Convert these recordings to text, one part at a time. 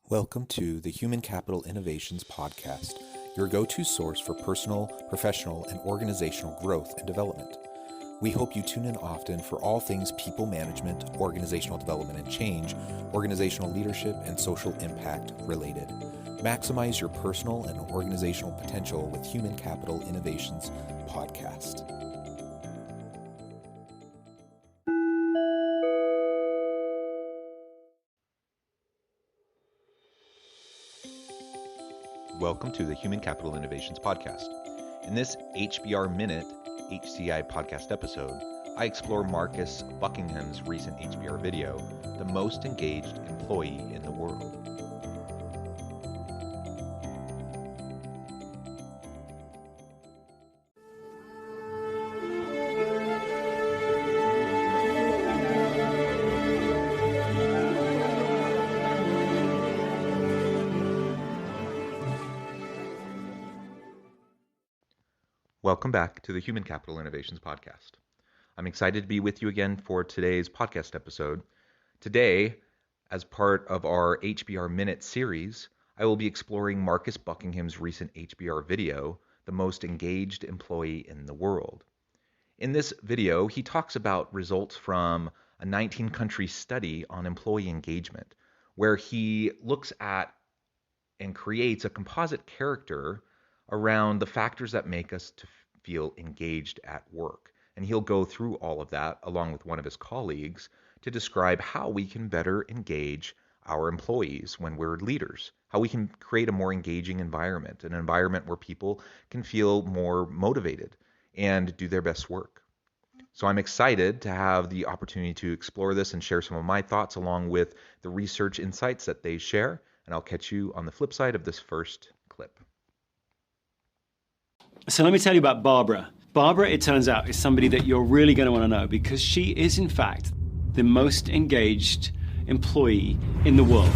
Welcome to the Human Capital Innovations Podcast, your go-to source for personal, professional, and organizational growth and development. We hope you tune in often for all things people management, organizational development and change, organizational leadership, and social impact related. Maximize your personal and organizational potential with Human Capital Innovations Podcast. Welcome to the Human Capital Innovations Podcast. In this HBR Minute HCI podcast episode, I explore Marcus Buckingham's recent HBR video, The Most Engaged Employee in the World. Welcome back to the Human Capital Innovations Podcast. I'm excited to be with you again for today's podcast episode. Today, as part of our HBR Minute series, I will be exploring Marcus Buckingham's recent HBR video, The Most Engaged Employee in the World. In this video, he talks about results from a 19-country study on employee engagement, where he looks at and creates a composite character around the factors that make us to feel engaged at work. And he'll go through all of that along with one of his colleagues to describe how we can better engage our employees when we're leaders, how we can create a more engaging environment, an environment where people can feel more motivated and do their best work. So I'm excited to have the opportunity to explore this and share some of my thoughts along with the research insights that they share. And I'll catch you on the flip side of this first clip. So let me tell you about Barbara. Barbara, it turns out, is somebody that you're really going to want to know because she is, in fact, the most engaged employee in the world.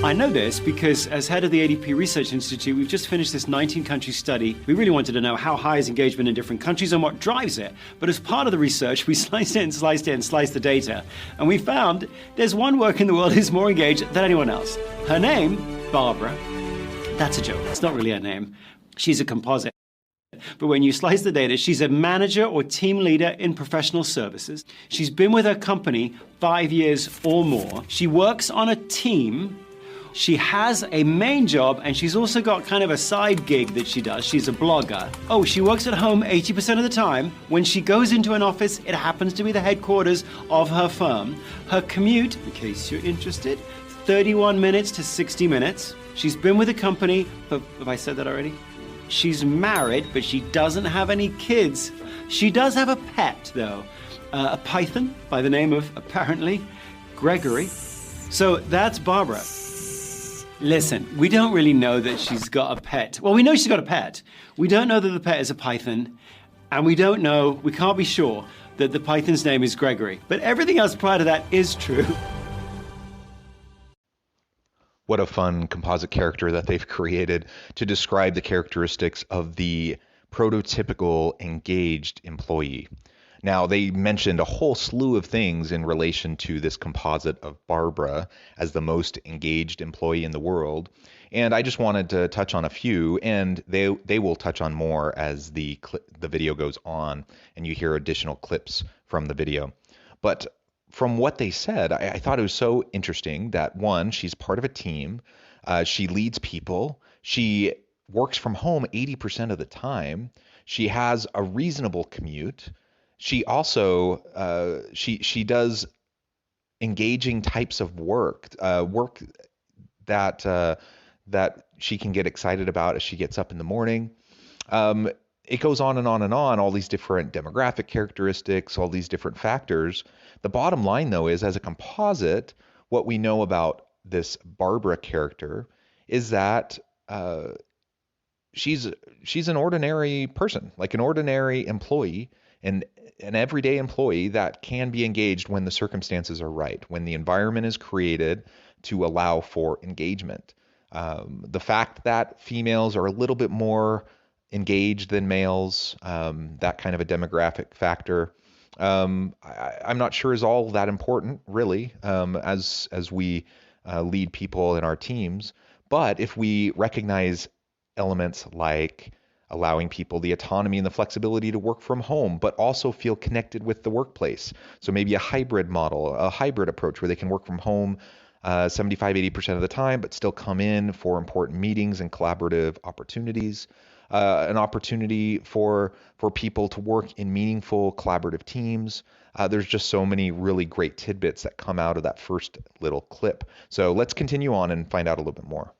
I know this because as head of the ADP Research Institute, we've just finished this 19-country study. We really wanted to know how high is engagement in different countries and what drives it. But as part of the research, we sliced the data. And we found there's one work in the world who's more engaged than anyone else. Her name, Barbara. That's a joke. It's not really her name. She's a composite. But when you slice the data, she's a manager or team leader in professional services. She's been with her company 5 years or more. She works on a team. She has a main job, and she's also got kind of a side gig that she does. She's a blogger. Oh, she works at home 80% of the time. When she goes into an office, it happens to be the headquarters of her firm. Her commute, in case you're interested, 31 minutes to 60 minutes. She's been with the company for, have I said that already? She's married, but she doesn't have any kids. She does have a pet, though. A python by the name of, apparently, Gregory. So that's Barbara. Listen, we don't really know that she's got a pet. Well, we know she's got a pet. We don't know that the pet is a python. And we can't be sure that the python's name is Gregory. But everything else prior to that is true. What a fun composite character that they've created to describe the characteristics of the prototypical engaged employee. Now, they mentioned a whole slew of things in relation to this composite of Barbara as the most engaged employee in the world. And I just wanted to touch on a few, and they will touch on more as the video goes on and you hear additional clips from the video. But from what they said, I thought it was so interesting that, one, she's part of a team. She leads people. She works from home 80% of the time. She has a reasonable commute. She also, she does engaging types of work that she can get excited about as she gets up in the morning. It goes on and on and on, all these different demographic characteristics, all these different factors. The bottom line, though, is as a composite, what we know about this Barbara character is that she's an ordinary person, like an ordinary employee, and an everyday employee that can be engaged when the circumstances are right, when the environment is created to allow for engagement. The fact that females are a little bit more engaged than males, that kind of a demographic factor. I'm not sure is all that important, really, as we lead people in our teams. But if we recognize elements like allowing people the autonomy and the flexibility to work from home, but also feel connected with the workplace. So maybe a hybrid model, a hybrid approach where they can work from home 75, 80% of the time, but still come in for important meetings and collaborative opportunities. An opportunity for people to work in meaningful collaborative teams. There's just so many really great tidbits that come out of that first little clip. So let's continue on and find out a little bit more.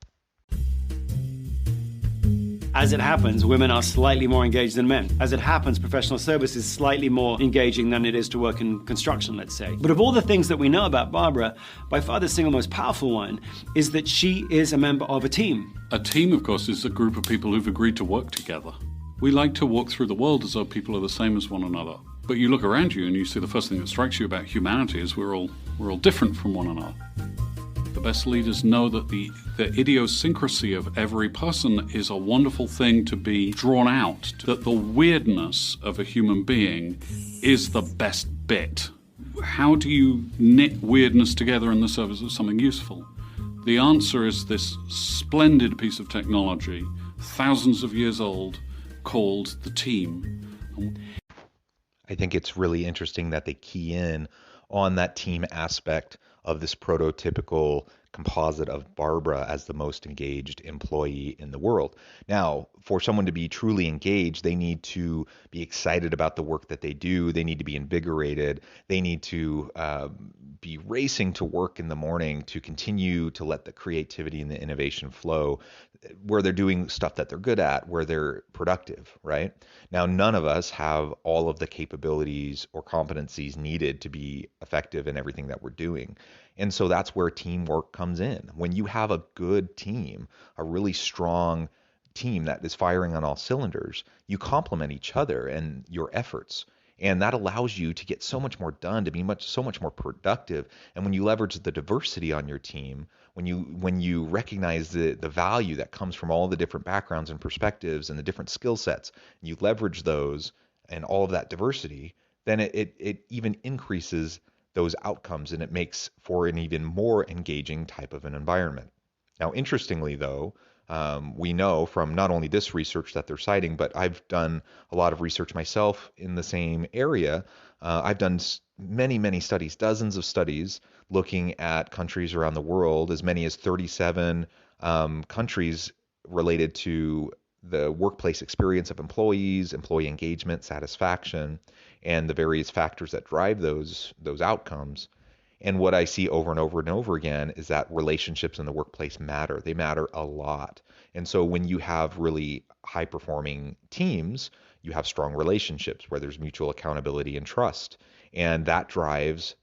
As it happens, women are slightly more engaged than men. As it happens, professional service is slightly more engaging than it is to work in construction, let's say. But of all the things that we know about Barbara, by far the single most powerful one is that she is a member of a team. A team, of course, is a group of people who've agreed to work together. We like to walk through the world as though people are the same as one another. But you look around you and you see the first thing that strikes you about humanity is we're all different from one another. The best leaders know that the idiosyncrasy of every person is a wonderful thing to be drawn out, that the weirdness of a human being is the best bit. How do you knit weirdness together in the service of something useful? The answer is this splendid piece of technology, thousands of years old, called the team. I think it's really interesting that they key in on that team aspect of this prototypical composite of Barbara as the most engaged employee in the world. Now, for someone to be truly engaged, they need to be excited about the work that they do. They need to be invigorated. They need to be racing to work in the morning to continue to let the creativity and the innovation flow, where they're doing stuff that they're good at, where they're productive, right? Now, none of us have all of the capabilities or competencies needed to be effective in everything that we're doing. And so that's where teamwork comes in. When you have a good team, a really strong team that is firing on all cylinders, you complement each other and your efforts. And that allows you to get so much more done, to be so much more productive. And when you leverage the diversity on your team, when you recognize the value that comes from all the different backgrounds and perspectives and the different skill sets, and you leverage those and all of that diversity, then it even increases those outcomes, and it makes for an even more engaging type of an environment. Now, interestingly, though, we know from not only this research that they're citing, but I've done a lot of research myself in the same area. I've done many, many studies, dozens of studies looking at countries around the world, as many as 37 countries related to the workplace experience of employees, employee engagement, satisfaction, and the various factors that drive those outcomes. And what I see over and over and over again is that relationships in the workplace matter. They matter a lot. And so when you have really high-performing teams, you have strong relationships where there's mutual accountability and trust. And that drives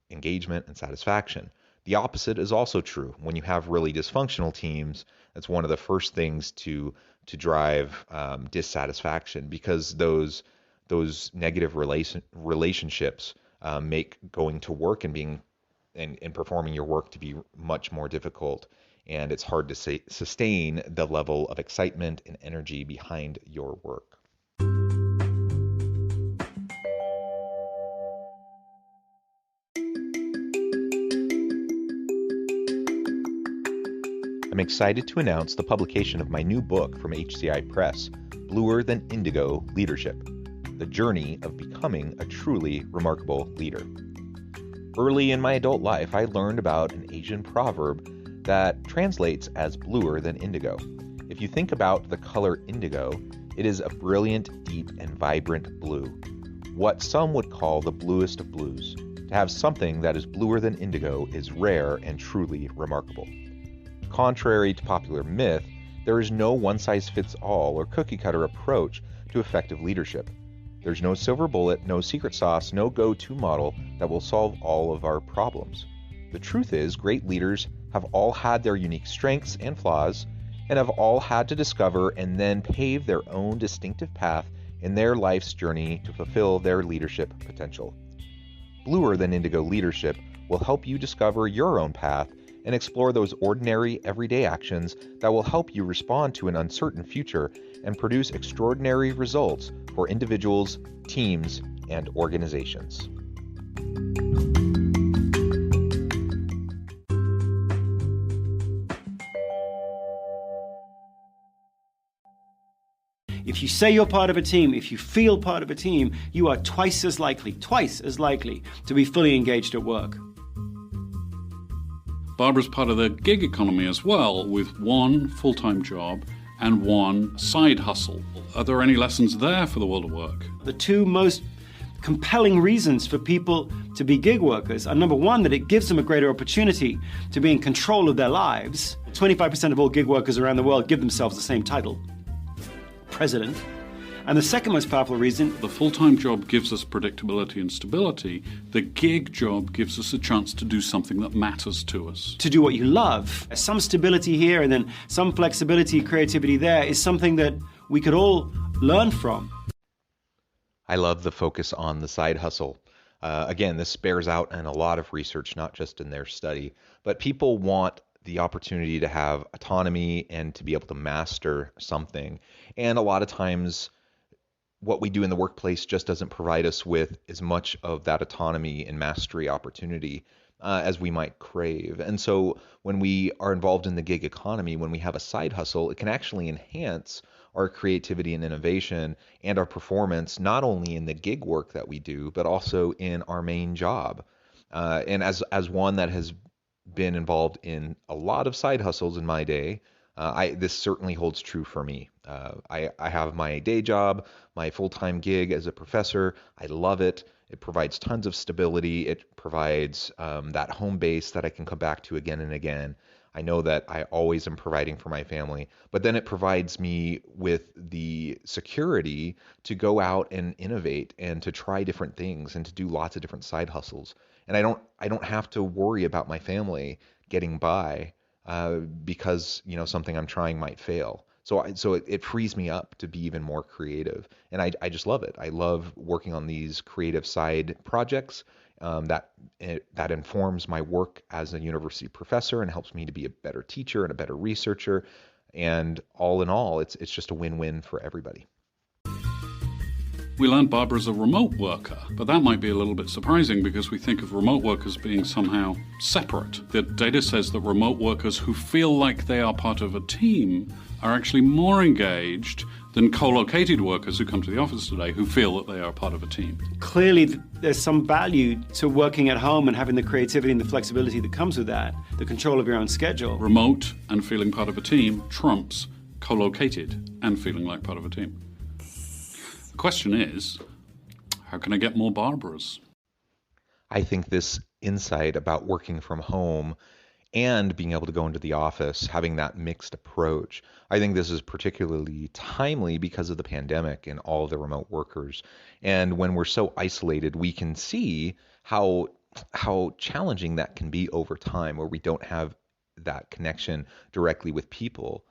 engagement and satisfaction. The opposite is also true. When you have really dysfunctional teams, that's one of the first things to drive dissatisfaction, because those negative relationships make going to work and being and performing your work to be much more difficult, and it's hard to sustain the level of excitement and energy behind your work. I'm excited to announce the publication of my new book from HCI Press, Bluer Than Indigo Leadership: The Journey of Becoming a Truly Remarkable Leader. Early in my adult life, I learned about an Asian proverb that translates as bluer than indigo. If you think about the color indigo, it is a brilliant, deep, and vibrant blue, what some would call the bluest of blues. To have something that is bluer than indigo is rare and truly remarkable. Contrary to popular myth, there is no one-size-fits-all or cookie-cutter approach to effective leadership. There's no silver bullet, no secret sauce, no go-to model that will solve all of our problems. The truth is, great leaders have all had their unique strengths and flaws, and have all had to discover and then pave their own distinctive path in their life's journey to fulfill their leadership potential. Bluer Than Indigo Leadership will help you discover your own path and explore those ordinary, everyday actions that will help you respond to an uncertain future and produce extraordinary results for individuals, teams, and organizations. If you say you're part of a team, if you feel part of a team, you are twice as likely to be fully engaged at work. Barbara's part of the gig economy as well, with one full-time job and one side hustle. Are there any lessons there for the world of work? The two most compelling reasons for people to be gig workers are, number one, that it gives them a greater opportunity to be in control of their lives. 25% of all gig workers around the world give themselves the same title, president. And the second most powerful reason, the full-time job gives us predictability and stability. The gig job gives us a chance to do something that matters to us. To do what you love. Some stability here and then some flexibility, creativity there is something that we could all learn from. I love the focus on the side hustle. Again, this bears out in a lot of research, not just in their study, but people want the opportunity to have autonomy and to be able to master something. And a lot of times, what we do in the workplace just doesn't provide us with as much of that autonomy and mastery opportunity as we might crave. And so when we are involved in the gig economy, when we have a side hustle, it can actually enhance our creativity and innovation and our performance, not only in the gig work that we do, but also in our main job. And as one that has been involved in a lot of side hustles in my day, this certainly holds true for me. I have my day job, my full-time gig as a professor. I love it. It provides tons of stability. It provides that home base that I can come back to again and again. I know that I always am providing for my family, but then it provides me with the security to go out and innovate and to try different things and to do lots of different side hustles. And I don't have to worry about my family getting by because something I'm trying might fail. So it frees me up to be even more creative, and I just love it. I love working on these creative side projects that informs my work as a university professor and helps me to be a better teacher and a better researcher. And all in all, it's just a win-win for everybody. We learned Barbara's a remote worker, but that might be a little bit surprising because we think of remote workers being somehow separate. The data says that remote workers who feel like they are part of a team are actually more engaged than co-located workers who come to the office today who feel that they are part of a team. Clearly, there's some value to working at home and having the creativity and the flexibility that comes with that, the control of your own schedule. Remote and feeling part of a team trumps co-located and feeling like part of a team. The question is, how can I get more Barbaras? I think this insight about working from home and being able to go into the office, having that mixed approach, I think this is particularly timely because of the pandemic and all of the remote workers. And when we're so isolated, we can see how challenging that can be over time, where we don't have that connection directly with people.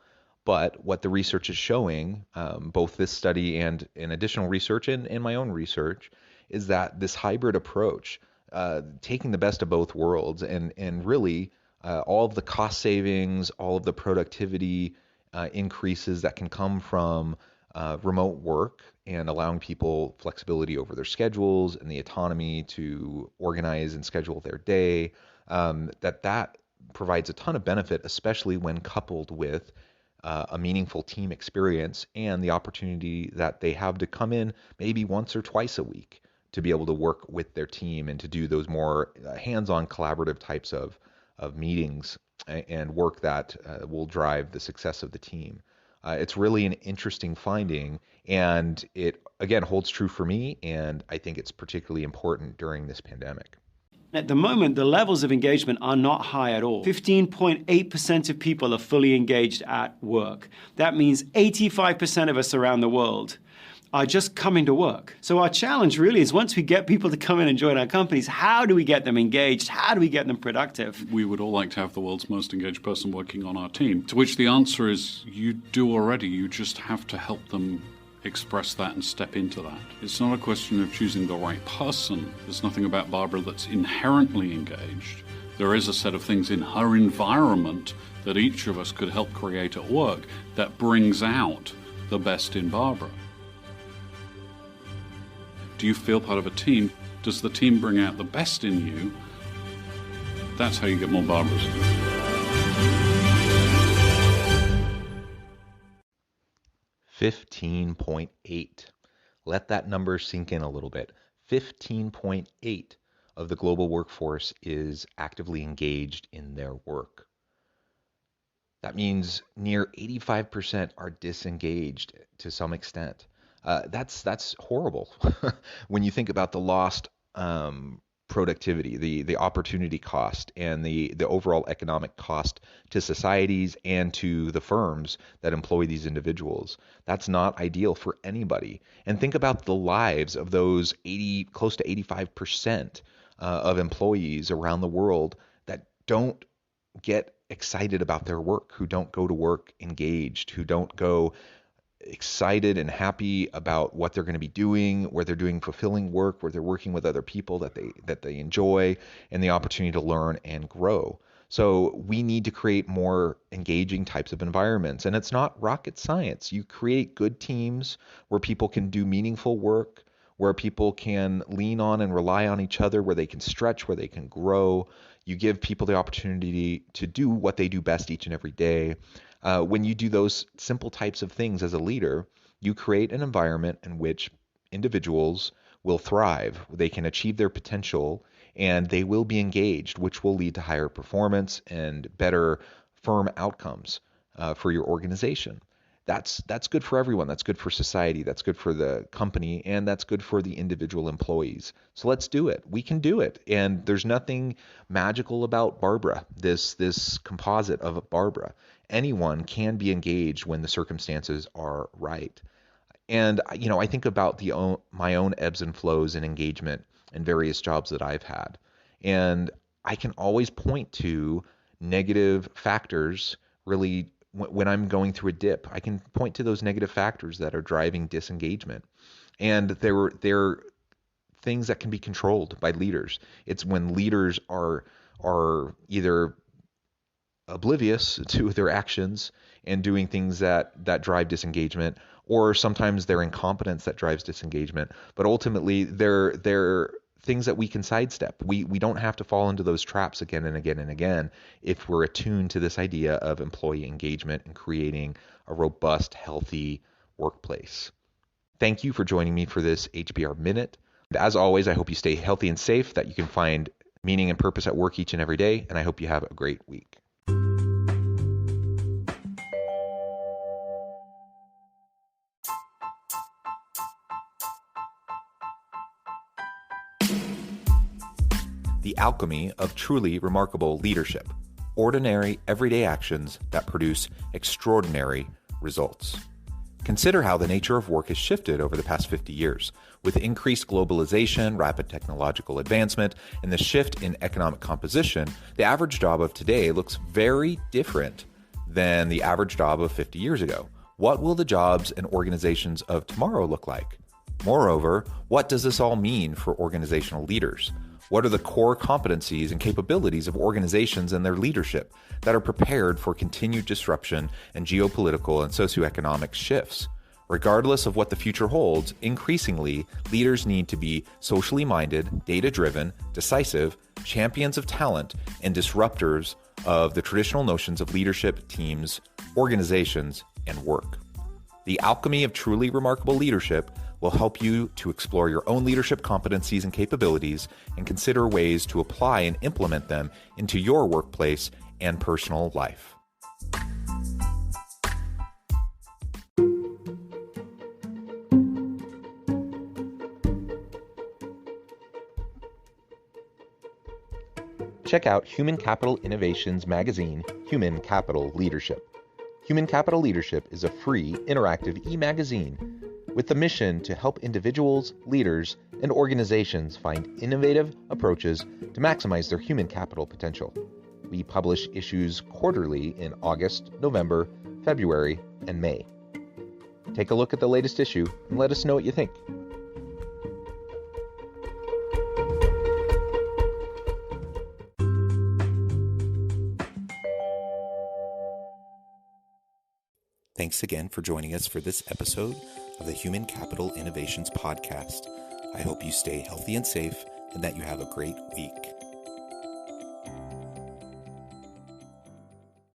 But what the research is showing, both this study and in additional research and my own research, is that this hybrid approach, taking the best of both worlds and really all of the cost savings, all of the productivity increases that can come from remote work and allowing people flexibility over their schedules and the autonomy to organize and schedule their day, that provides a ton of benefit, especially when coupled with a meaningful team experience and the opportunity that they have to come in maybe once or twice a week to be able to work with their team and to do those more hands-on collaborative types of meetings and work that will drive the success of the team. It's really an interesting finding, and it, again, holds true for me, and I think it's particularly important during this pandemic. At the moment, the levels of engagement are not high at all. 15.8% of people are fully engaged at work. That means 85% of us around the world are just coming to work. So our challenge really is, once we get people to come in and join our companies, how do we get them engaged? How do we get them productive? We would all like to have the world's most engaged person working on our team, to which the answer is you do already. You just have to help them express that and step into that. It's not a question of choosing the right person. There's nothing about Barbara that's inherently engaged. There is a set of things in her environment that each of us could help create at work that brings out the best in Barbara. Do you feel part of a team? Does the team bring out the best in you? That's how you get more Barbaras. 15.8. Let that number sink in a little bit. 15.8 of the global workforce is actively engaged in their work. That means near 85% are disengaged to some extent. That's horrible when you think about the lost productivity, the opportunity cost, and the overall economic cost to societies and to the firms that employ these individuals. That's not ideal for anybody. And think about the lives of those close to 85% of employees around the world that don't get excited about their work, who don't go to work engaged, who don't go excited and happy about what they're going to be doing, where they're doing fulfilling work, where they're working with other people that they enjoy, and the opportunity to learn and grow. So we need to create more engaging types of environments. And it's not rocket science. You create good teams where people can do meaningful work, where people can lean on and rely on each other, where they can stretch, where they can grow. You give people the opportunity to do what they do best each and every day. When you do those simple types of things as a leader, you create an environment in which individuals will thrive. They can achieve their potential and they will be engaged, which will lead to higher performance and better firm outcomes for your organization. That's good for everyone. That's good for society. That's good for the company, and that's good for the individual employees. So let's do it. We can do it. And there's nothing magical about Barbara, this composite of Barbara. Anyone can be engaged when the circumstances are right. And I think about my own ebbs and flows in engagement in various jobs that I've had. And I can always point to negative factors really when I'm going through a dip. I can point to those negative factors that are driving disengagement. And they're things that can be controlled by leaders. It's when leaders are either oblivious to their actions and doing things that drive disengagement, or sometimes their incompetence that drives disengagement. But ultimately, they're things that we can sidestep. We don't have to fall into those traps again and again and again if we're attuned to this idea of employee engagement and creating a robust, healthy workplace. Thank you for joining me for this HBR Minute. As always, I hope you stay healthy and safe, that you can find meaning and purpose at work each and every day, and I hope you have a great week. The alchemy of truly remarkable leadership. Ordinary, everyday actions that produce extraordinary results. Consider how the nature of work has shifted over the past 50 years. With increased globalization, rapid technological advancement, and the shift in economic composition, the average job of today looks very different than the average job of 50 years ago. What will the jobs and organizations of tomorrow look like? Moreover, what does this all mean for organizational leaders? What are the core competencies and capabilities of organizations and their leadership that are prepared for continued disruption and geopolitical and socioeconomic shifts? Regardless of what the future holds, increasingly, leaders need to be socially minded, data-driven, decisive, champions of talent, and disruptors of the traditional notions of leadership, teams, organizations, and work. The alchemy of truly remarkable leadership will help you to explore your own leadership competencies and capabilities and consider ways to apply and implement them into your workplace and personal life. Check out Human Capital Innovations magazine, Human Capital Leadership. Human Capital Leadership is a free, interactive e-magazine with the mission to help individuals, leaders, and organizations find innovative approaches to maximize their human capital potential. We publish issues quarterly in August, November, February, and May. Take a look at the latest issue and let us know what you think. Thanks again for joining us for this episode of the Human Capital Innovations Podcast. I hope you stay healthy and safe and that you have a great week.